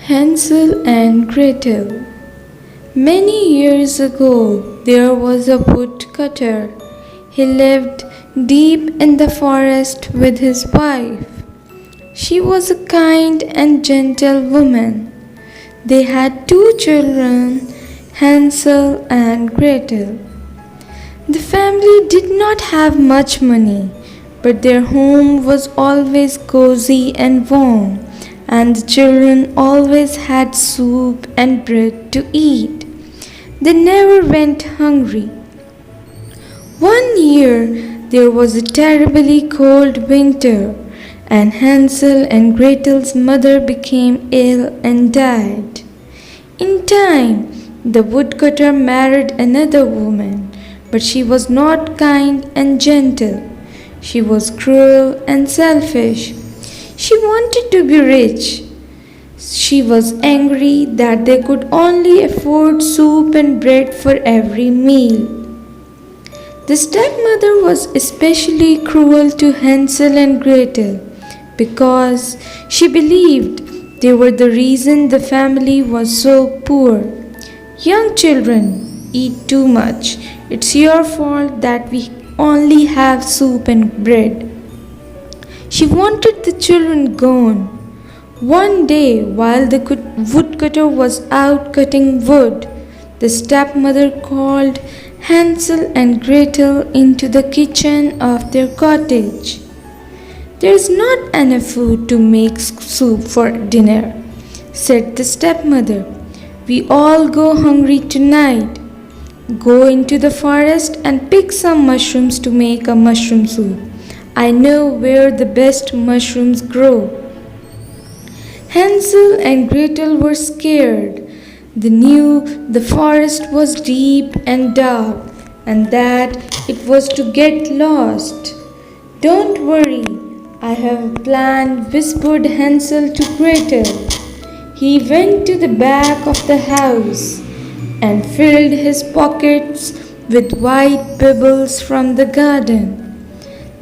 Hansel and Gretel. Many years ago, there was a woodcutter. He lived deep in the forest with his wife. She was a kind and gentle woman. They had two children, Hansel and Gretel. The family did not have much money, but their home was always cozy and warm, and the children always had soup and bread to eat. They never went hungry. One year there was a terribly cold winter, and Hansel and Gretel's mother became ill and died. In time, the woodcutter married another woman, but she was not kind and gentle. She was cruel and selfish. She wanted to be rich. She was angry that they could only afford soup and bread for every meal. The stepmother was especially cruel to Hansel and Gretel because she believed they were the reason the family was so poor. Young children eat too much. It's your fault that we only have soup and bread. She wanted the children gone. One day, while the woodcutter was out cutting wood, the stepmother called Hansel and Gretel into the kitchen of their cottage. "There is not enough food to make soup for dinner," said the stepmother. "We all go hungry tonight. Go into the forest and pick some mushrooms to make a mushroom soup. I know where the best mushrooms grow." Hansel and Gretel were scared. They knew the forest was deep and dark and that it was to get lost. "Don't worry, I have a plan," whispered Hansel to Gretel. He went to the back of the house and filled his pockets with white pebbles from the garden.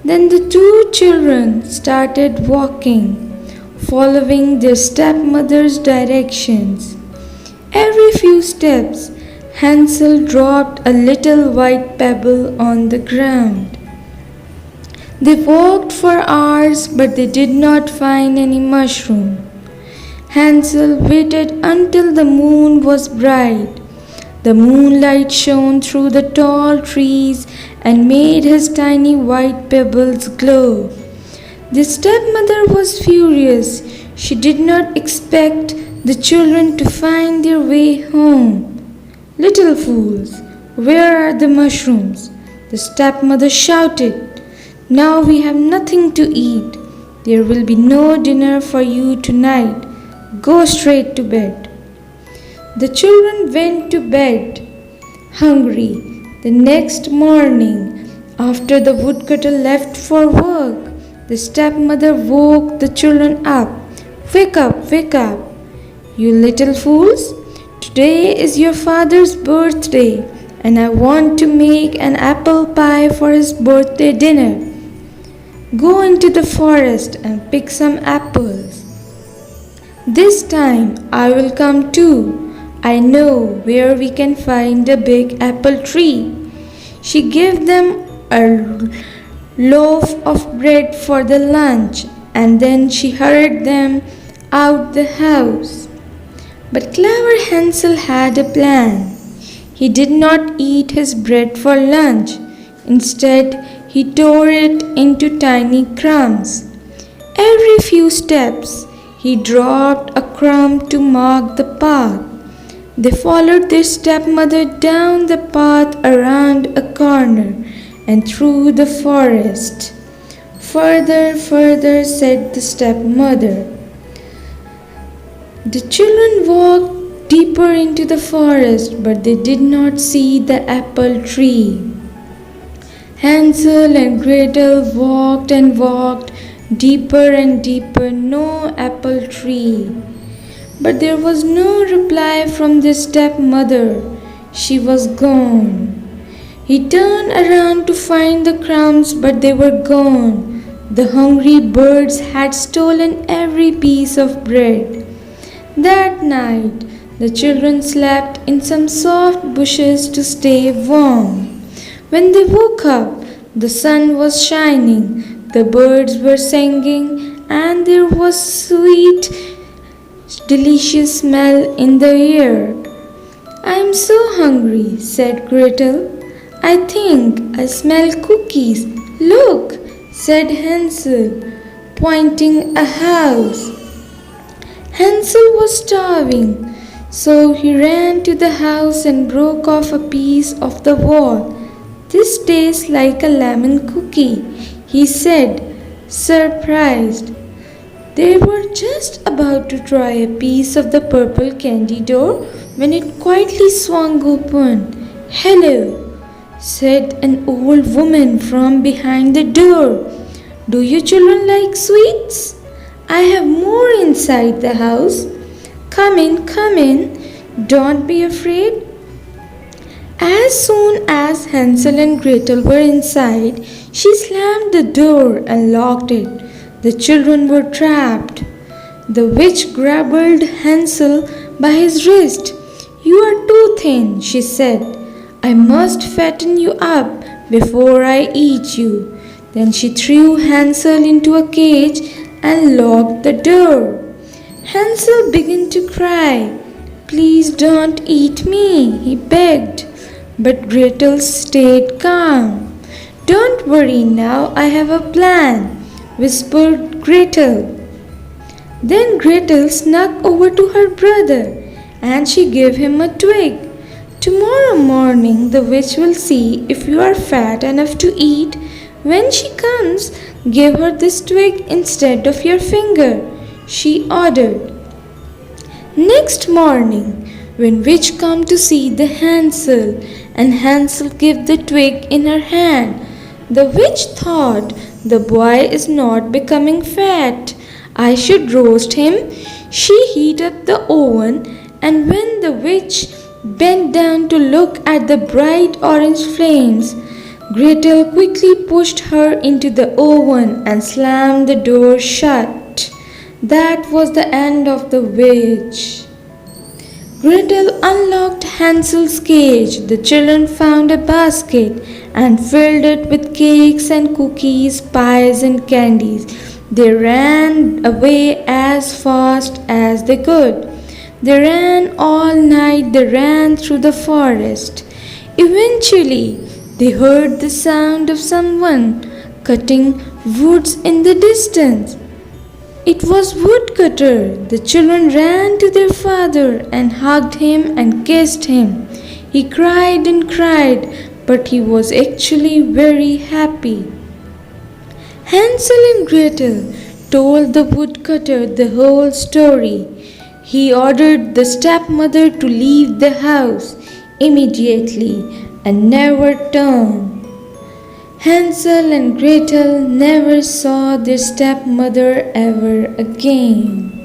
Then the two children started walking, following their stepmother's directions. Every few steps, Hansel dropped a little white pebble on the ground. They walked for hours, but they did not find any mushroom. Hansel waited until the moon was bright. The moonlight shone through the tall trees and made his tiny white pebbles glow. The stepmother was furious. She did not expect the children to find their way home. "Little fools, where are the mushrooms?" the stepmother shouted. "Now we have nothing to eat. There will be no dinner for you tonight. Go straight to bed." The children went to bed, hungry. The next morning, after the woodcutter left for work, the stepmother woke the children up. Wake up, you little fools. Today is your father's birthday, and I want to make an apple pie for his birthday dinner. Go into the forest and pick some apples. This time I will come too. I know where we can find a big apple tree." She gave them a loaf of bread for the lunch, and then she hurried them out the house. But clever Hansel had a plan. He did not eat his bread for lunch. Instead, he tore it into tiny crumbs. Every few steps, he dropped a crumb to mark the path. They followed their stepmother down the path around a corner and through the forest. Further, said the stepmother. The children walked deeper into the forest, but they did not see the apple tree. Hansel and Gretel walked and walked deeper and deeper. No apple tree. But there was no reply from the stepmother. She was gone. He turned around to find the crumbs, but they were gone. The hungry birds had stolen every piece of bread. That night, the children slept in some soft bushes to stay warm. When they woke up, the sun was shining, the birds were singing, and there was sweet, delicious smell in the air. I am so hungry, said Gretel. I think I smell cookies. Look, said Hansel, pointing a house. Hansel was starving, so he ran to the house and broke off a piece of the wall. This tastes like a lemon cookie, he said, surprised. They were just about to try a piece of the purple candy door when it quietly swung open. Hello, said an old woman from behind the door. Do you children like sweets? I have more inside the house. Come in, don't be afraid. As soon as Hansel and Gretel were inside, she slammed the door and locked it. The children were trapped. The witch grabbed Hansel by his wrist. You are too thin, she said. I must fatten you up before I eat you. Then she threw Hansel into a cage and locked the door. Hansel began to cry. Please don't eat me, he begged. But Gretel stayed calm. Don't worry now, I have a plan, whispered Gretel. Then Gretel snuck over to her brother and she gave him a twig. Tomorrow morning the witch will see if you are fat enough to eat. When she comes, give her this twig instead of your finger, she ordered. Next morning, when witch come to see the Hansel, and Hansel gave the twig in her hand, the witch thought, the boy is not becoming fat. I should roast him. She heated up the oven, and when the witch bent down to look at the bright orange flames, Gretel quickly pushed her into the oven and slammed the door shut. That was the end of the witch. Gretel unlocked Hansel's cage. The children found a basket and filled it with cakes and cookies, pies and candies. They ran away as fast as they could. They ran all night, they ran through the forest. Eventually, they heard the sound of someone cutting woods in the distance. It was Woodcutter. The children ran to their father and hugged him and kissed him. He cried and cried, but he was actually very happy. Hansel and Gretel told the woodcutter the whole story. He ordered the stepmother to leave the house immediately and never return. Hansel and Gretel never saw their stepmother ever again.